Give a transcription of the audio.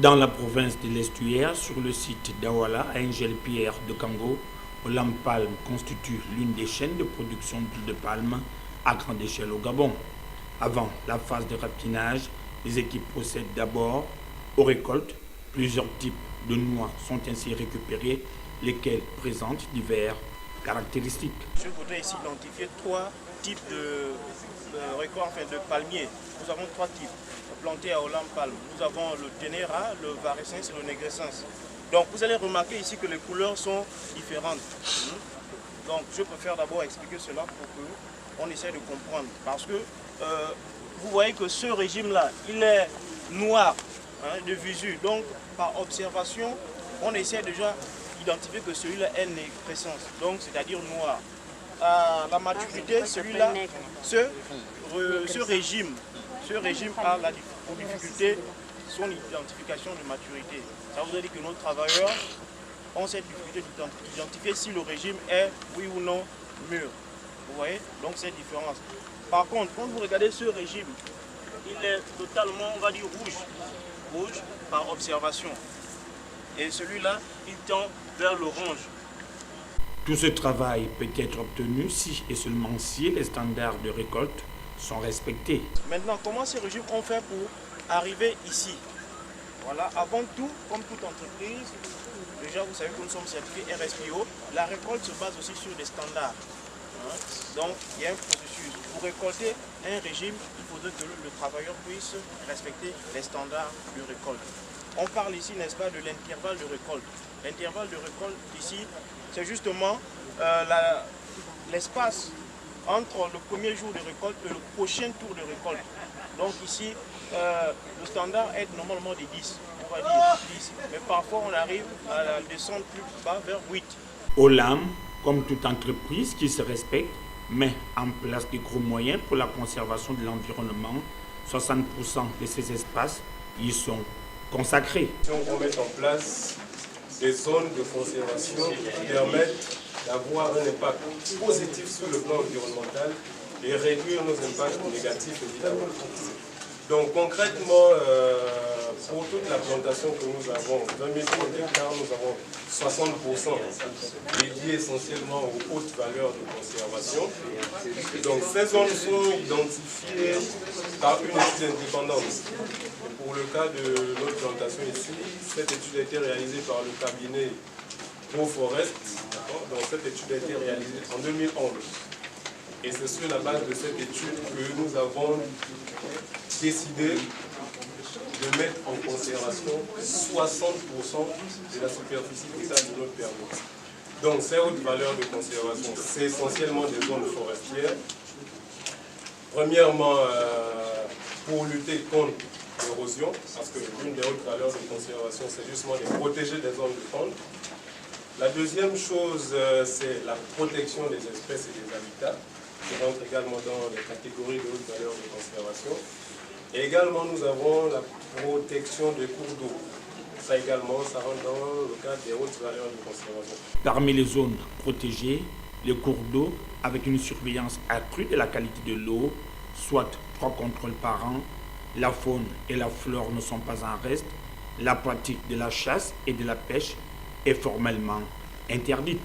Dans la province de l'Estuaire, sur le site d'Awala, à Ingel-Pierre de Kango, Olam Palm constitue l'une des chaînes de production d'huile de palme à grande échelle au Gabon. Avant la phase de raffinage, les équipes procèdent d'abord aux récoltes. Plusieurs types de noix sont ainsi récupérés, lesquels présentent diverses caractéristiques. Je voudrais ici identifier trois types de récoltes, de palmiers. Nous avons trois types plantés à Olam Palm. Nous avons le Ténéra, le Varescens et le Négrescens. Donc vous allez remarquer ici que les couleurs sont différentes. Donc je préfère d'abord expliquer cela pour qu'on essaie de comprendre. Parce que vous voyez que ce régime-là, il est noir de visu. Donc par observation, on essaie déjà d'identifier que celui-là est Négrescens, donc c'est-à-dire noir. À la maturité, celui-là, ce régime a la difficulté, son identification de maturité. Ça voudrait dire que nos travailleurs ont cette difficulté d'identifier si le régime est, oui ou non, mûr. Vous voyez? Donc c'est différence. Par contre, quand vous regardez ce régime, il est totalement, on va dire, rouge par observation. Et celui-là, il tend vers l'orange. Tout ce travail peut être obtenu si et seulement si les standards de récolte sont respectés. Maintenant, comment ces régimes ont fait pour arriver ici? Voilà, avant tout, comme toute entreprise, déjà vous savez que nous sommes certifiés RSPO, la récolte se base aussi sur des standards. Donc il y a un processus. Pour récolter un régime, il faudrait que le travailleur puisse respecter les standards de récolte. On parle ici, n'est-ce pas, de l'intervalle de récolte. L'intervalle de récolte ici, c'est justement l'espace entre le premier jour de récolte et le prochain tour de récolte. Donc ici, le standard est normalement de 10, on va dire 10. Mais parfois on arrive à descendre plus bas vers 8. Olam, comme toute entreprise qui se respecte, met en place des gros moyens pour la conservation de l'environnement. 60% de ces espaces y sont consacrés. On met en place des zones de conservation qui permettent d'avoir un impact positif sur le plan environnemental et réduire nos impacts négatifs évidemment. Donc concrètement, pour toute la plantation que nous avons, 20 000 hectares, nous avons 60% dédiés essentiellement aux hautes valeurs de conservation. Donc ces zones sont identifiées par une étude indépendante. Et pour le cas de notre plantation ici, cette étude a été réalisée par le cabinet ProForest. Donc cette étude a été réalisée en 2011. Et c'est sur la base de cette étude que nous avons décidé de mettre en conservation 60% de la superficie totale de notre permis. Donc ces hautes valeurs de conservation, c'est essentiellement des zones forestières. Premièrement, pour lutter contre l'érosion, parce que l'une des hautes valeurs de conservation, c'est justement de protéger des zones de pente. La deuxième chose, c'est la protection des espèces et des habitats, qui rentre également dans les catégories de haute valeur de conservation. Et également, nous avons la protection des cours d'eau. Ça également, ça rentre dans le cadre des hautes valeurs de conservation. Parmi les zones protégées, les cours d'eau, avec une surveillance accrue de la qualité de l'eau, soit 3 contrôles par an, la faune et la flore ne sont pas en reste, la pratique de la chasse et de la pêche est formellement interdite.